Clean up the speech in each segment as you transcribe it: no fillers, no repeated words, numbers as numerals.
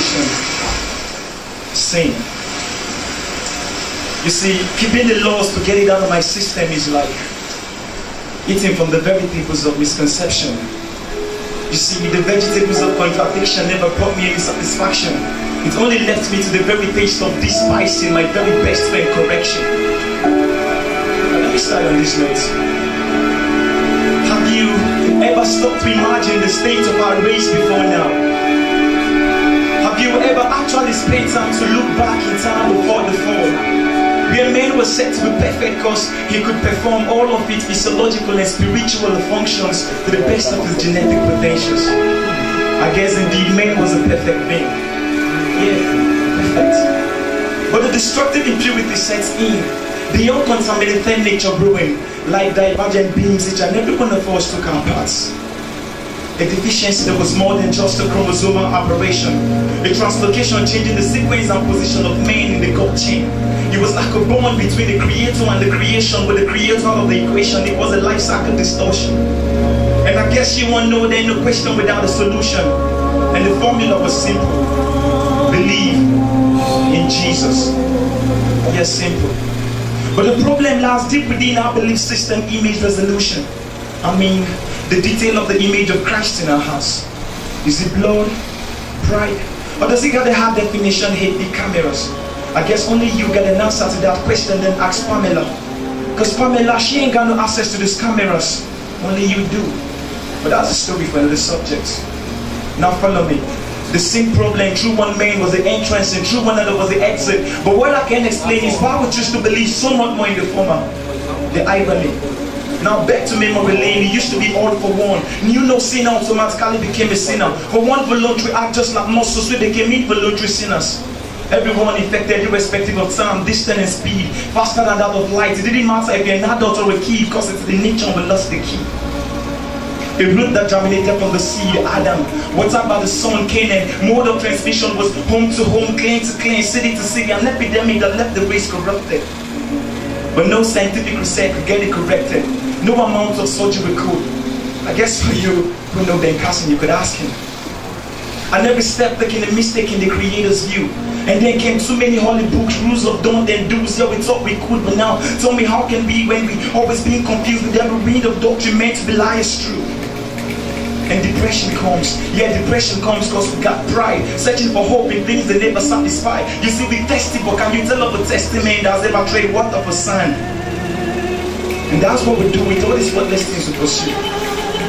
foundation, sin. You see, keeping the laws to get it out of my system is like eating from the very tables of misconception. You see, the vegetables of contradiction never brought me any satisfaction. It only left me to the very taste of despising my very best friend correction. Now, let me start on this note. Have you ever stopped to imagine the state of our race before now? Have you ever actually spent time to look back in time before the fall? Where man was said to be perfect because he could perform all of its physiological and spiritual functions to the best of his genetic potentials. I guess indeed man was a perfect being. Yeah, perfect. But the destructive impurity sets in. The uncontaminated nature brewing like divergent beams each and every one of us took our parts. A deficiency that was more than just a chromosomal aberration. A translocation changing the sequence and position of man in the God chain. It was like a bond between the creator and the creation, with the creator out of the equation. It was a life cycle distortion. And I guess you won't know there's no question without a solution. And the formula was simple. Believe in Jesus. Yes, simple. But the problem lies deep within our belief system image resolution. I mean, the detail of the image of Christ in our hearts. Is it blood, pride, or does it got a hard definition, hate the cameras? I guess only you get an answer to that question, then ask Pamela. Because Pamela, she ain't got no access to these cameras. Only you do. But that's a story for another subject. Now follow me. The sin problem through one man was the entrance and through one another was the exit. But what I can explain is why we choose to believe so much more in the former. The irony. Now back to memory lane, it used to be all for one. Knew no sinner automatically became a sinner. For one voluntary act, just like muscles, we became involuntary sinners. Everyone infected irrespective of time, distance and speed, faster than that of light. It didn't matter if you're an adult or a kid, because it's the nature of the lost the key. A root that germinated from the seed, Adam. Watered by the sun, Canaan. Mode of transmission was home to home, clan to clan, city to city. An epidemic that left the race corrupted. But no scientific research could get it corrected. No amount of surgery could. I guess for you, who know Ben Carson, you could ask him. And every step taking a mistake in the Creator's view. And then came too many holy books, rules of don't and do's. Yeah, we thought we could, but now tell me how can we when we always being confused with every wind of doctrine meant to be liars true. And depression comes. Yeah, depression comes because we got pride, searching for hope in things that never satisfy. You see, we tested, but can you tell of a testament that's ever tried water for sand? And that's what we do with all these worthless things we pursue.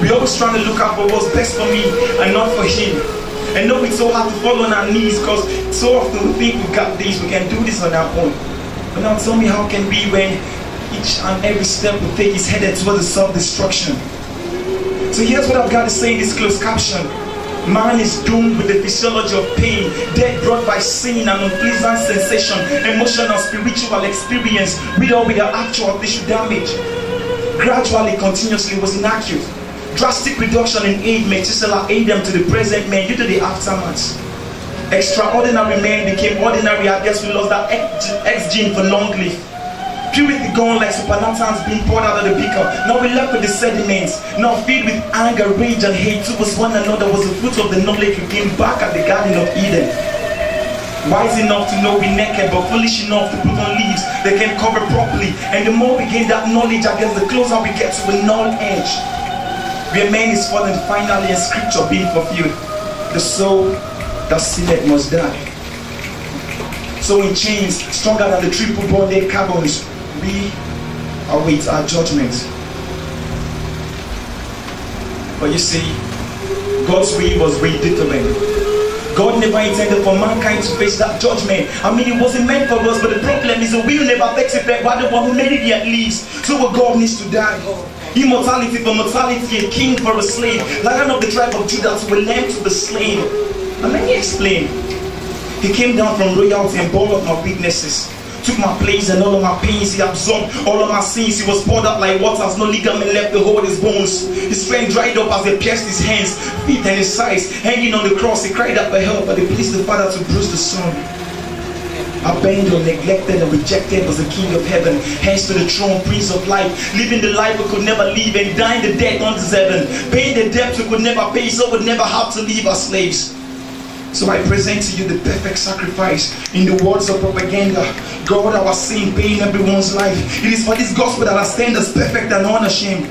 We always trying to look out for what's best for me and not for him. And know it's so hard to fall on our knees because so often we think we got this, we can do this on our own. But now tell me how can we when each and every step we take is headed towards the self-destruction. So here's what I've got to say in this closed caption. Man is doomed with the physiology of pain, death brought by sin and unpleasant sensation, emotional, spiritual experience, with or without actual tissue damage. Gradually, continuously was inaccurate. Drastic reduction in age may aid them to the present man due to the aftermath. Extraordinary men became ordinary. I guess we lost that X gene for long life. Purity gone like supernatants being poured out of the beaker. Now we left with the sediments. Now filled with anger, rage and hate towards one another was the fruit of the knowledge we came back at the Garden of Eden. Wise enough to know we're naked, but foolish enough to put on leaves they can cover properly. And the more we gain that knowledge, I guess the closer we get to a null edge. Where man is fallen finally and scripture being fulfilled. The soul that sinned must die. So in chains, stronger than the triple bonded carbons, we await our judgment. But you see, God's will was way different. God never intended for mankind to face that judgment. I mean, it wasn't meant for us, but the problem is the will never takes effect while the one who made it yet leaves. So what God needs to die. Immortality for mortality, a king for a slave. Lion of the tribe of Judah to a lamb to be slain. And let me explain. He came down from royalty and bore up my weaknesses. Took my place and all of my pains. He absorbed all of my sins. He was poured out like waters. No ligament left to hold his bones. His strength dried up as they pierced his hands, feet and his sides. Hanging on the cross, he cried out for help, but they pleased the Father to bruise the Son. Abandoned, neglected and rejected was the King of Heaven. Hence to the throne, Prince of Life. Living the life we could never live and dying the death undeserved. Paying the debt we could never pay, so we'd never have to leave our slaves. So I present to you the perfect sacrifice. In the words of propaganda, God, our sin, paying everyone's life. It is for this gospel that I stand as perfect and unashamed.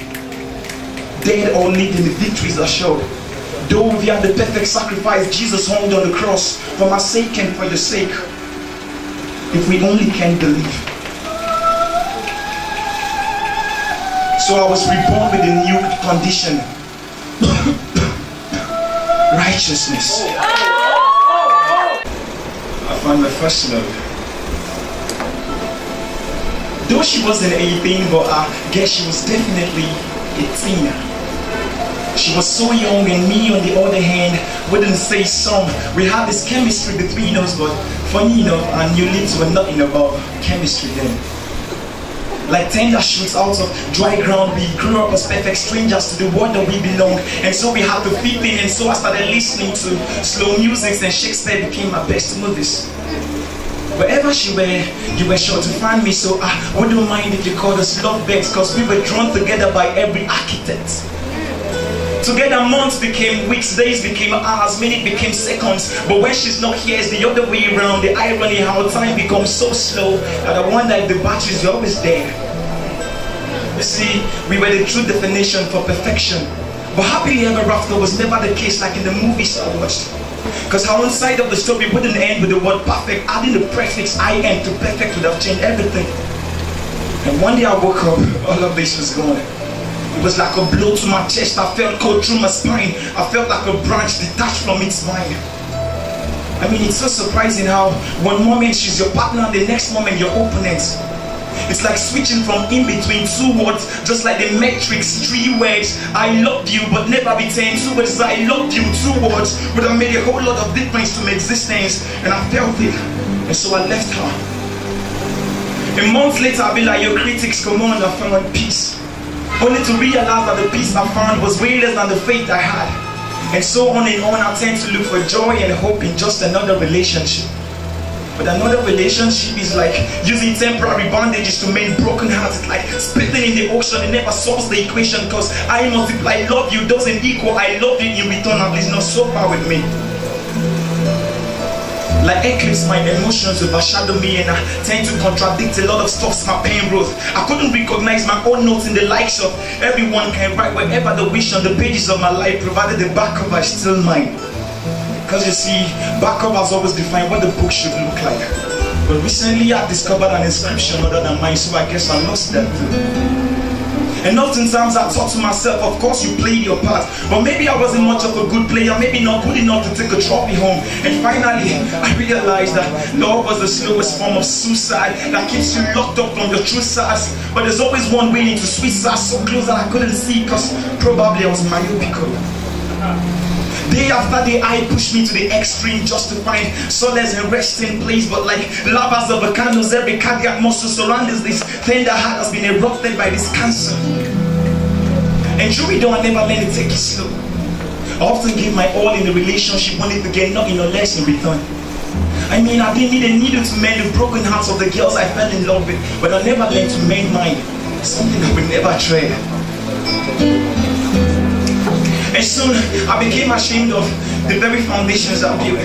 Dead or living, the victory is assured. Though we are the perfect sacrifice, Jesus hung on the cross for my sake and for your sake. If we only can believe. So I was reborn with a new condition. Righteousness. I found my first love. Though she wasn't 18, but I guess she was definitely 18. She was so young, and me on the other hand wouldn't say some. We had this chemistry between us, but funny enough, our new leads were nothing about chemistry then. Like tender shoots out of dry ground, we grew up as perfect strangers to the world that we belong. And so we had to fit in, and so I started listening to slow music, and Shakespeare became my best movies. Wherever you were sure to find me, so I wouldn't mind if you called us lovebirds, because we were drawn together by every architect. Together months became weeks, days became hours, minutes became seconds. But when she's not here, it's the other way around. The irony how time becomes so slow that I wonder if the batteries are always there. You see, we were the true definition for perfection. But happily ever after was never the case like in the movies I watched. Because our own side of the story wouldn't end with the word perfect. Adding the prefix IN to perfect would have changed everything. And one day I woke up, all of this was gone. It was like a blow to my chest. I felt cold through my spine. I felt like a branch detached from its vine. I mean, it's so surprising how one moment she's your partner, the next moment your opponent. It's like switching from in between two words, just like the Matrix, 3 words. I loved you, but never retain 2 words. I loved you, 2 words, but I made a whole lot of difference to my existence, and I felt it, and so I left her. A month later, I'll be like, your critics, come on, I found peace. Only to realize that the peace I found was way less than the faith I had. And so on and on, I tend to look for joy and hope in just another relationship. But another relationship is like using temporary bandages to mend broken hearts. It's like spitting in the ocean. It never solves the equation, because I multiply love you doesn't equal I love you in return. At least not so far with me. Like eclipse, my emotions overshadow me, and I tend to contradict a lot of stuff my pain wrote. I couldn't recognize my own notes in the likes of everyone can write wherever the wish on the pages of my life, provided the back cover is still mine. Because you see, back cover has always defined what the book should look like. But recently I discovered an inscription other than mine, so I guess I lost that too. And oftentimes I thought to myself, of course you played your part, but maybe I wasn't much of a good player, maybe not good enough to take a trophy home. And finally, I realized that love was the slowest form of suicide that keeps you locked up from your true sides. But there's always one waiting to switch sides so close that I couldn't see, because probably I was myopical. Day after day, I pushed me to the extreme just to find solace and rest in place. But like lavas of volcanoes, every cardiac muscle surrounding this tender heart has been erupted by this cancer. And truly though, I never learned to take it slow. I often gave my all in the relationship, only to get nothing or less in return. I mean, I didn't need a needle to mend the broken hearts of the girls I fell in love with, but I never learned to mend mine. Something I would never try. And soon I became ashamed of the very foundations I built.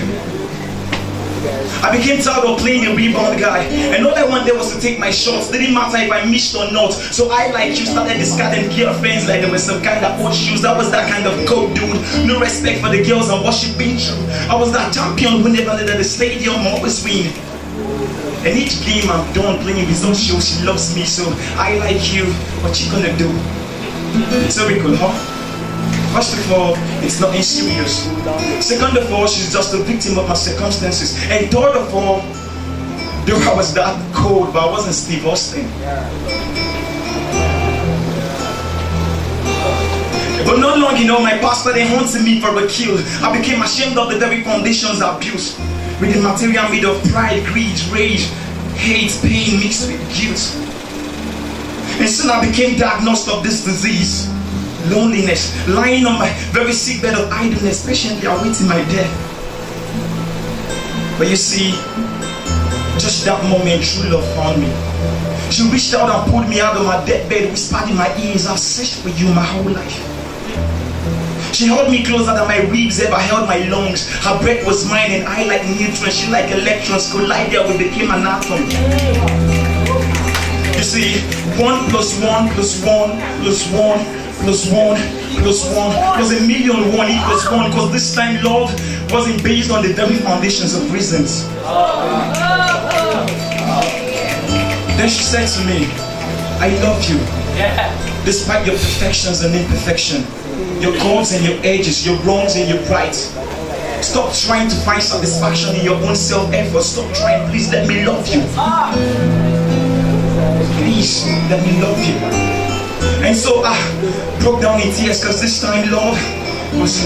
I became tired of playing the rebound guy, and all I wanted was to take my shots. Didn't matter if I missed or not. So I, like you, started discarding girlfriends like they were some kind of old shoes. I was that kind of cold dude, no respect for the girls and what she been through. I was that champion who never let the stadium always win. And each game I'm done playing results show she loves me. So I like you, what you gonna do? So we could, huh? First of all, it's nothing serious. Second of all, she's just a victim of her circumstances. And third of all, though I was that cold, but I wasn't Steve Austin. But not long, my pastor they hunted me for a kill. I became ashamed of the very foundations I built, with the material made of pride, greed, rage, hate, pain mixed with guilt. And soon I became diagnosed of this disease. Loneliness, lying on my very sick bed of idleness, patiently awaiting my death. But you see, just that moment, true love found me. She reached out and pulled me out of my deathbed, whispered in my ears, I've searched for you my whole life. She held me closer than my ribs ever held my lungs. Her breath was mine and I like neutrons. She like electrons. Collided, we became an atom. You see, 1 plus 1 plus 1 plus 1 plus 1 plus 1 plus a million 1 equals 1. Because this time love wasn't based on the very foundations of reasons. Then she said to me, I love you. Despite your perfections and imperfection, your goals and your edges, your wrongs and your rights. Stop trying to find satisfaction in your own self-effort. Stop trying. Please let me love you. Please let me love you. And so I broke down in tears because this time love was...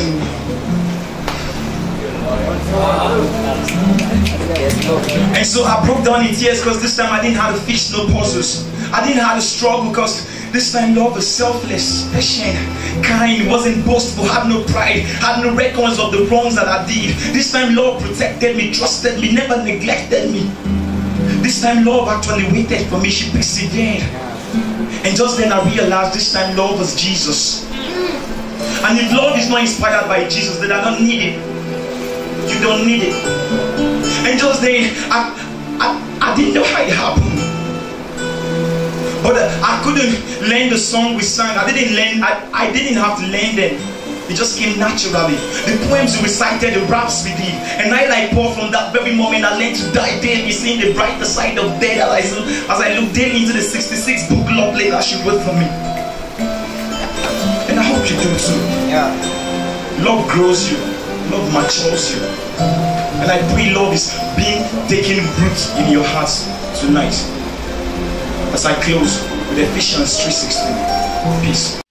And so I broke down in tears because this time I didn't have to fix no puzzles. I didn't have to struggle because this time love was selfless, patient, kind, wasn't boastful, had no pride, had no records of the wrongs that I did. This time love protected me, trusted me, never neglected me. This time love actually waited for me, she persevered. And just then I realized this time love was Jesus. And if love is not inspired by Jesus, then I don't need it. You don't need it. And just then I didn't know how it happened. But I couldn't learn the song we sang. I didn't have to learn them. It just came naturally. The poems we recited, the raps we did. And I like Paul, from that very moment I learned to die daily, seeing the brighter side of death as I look daily into the 66 book love letter she wrote for me. And I hope you do too. Yeah. Love grows you. Love matures you. And I pray love is being taken root in your hearts tonight. As I close with Ephesians 3:16. Peace.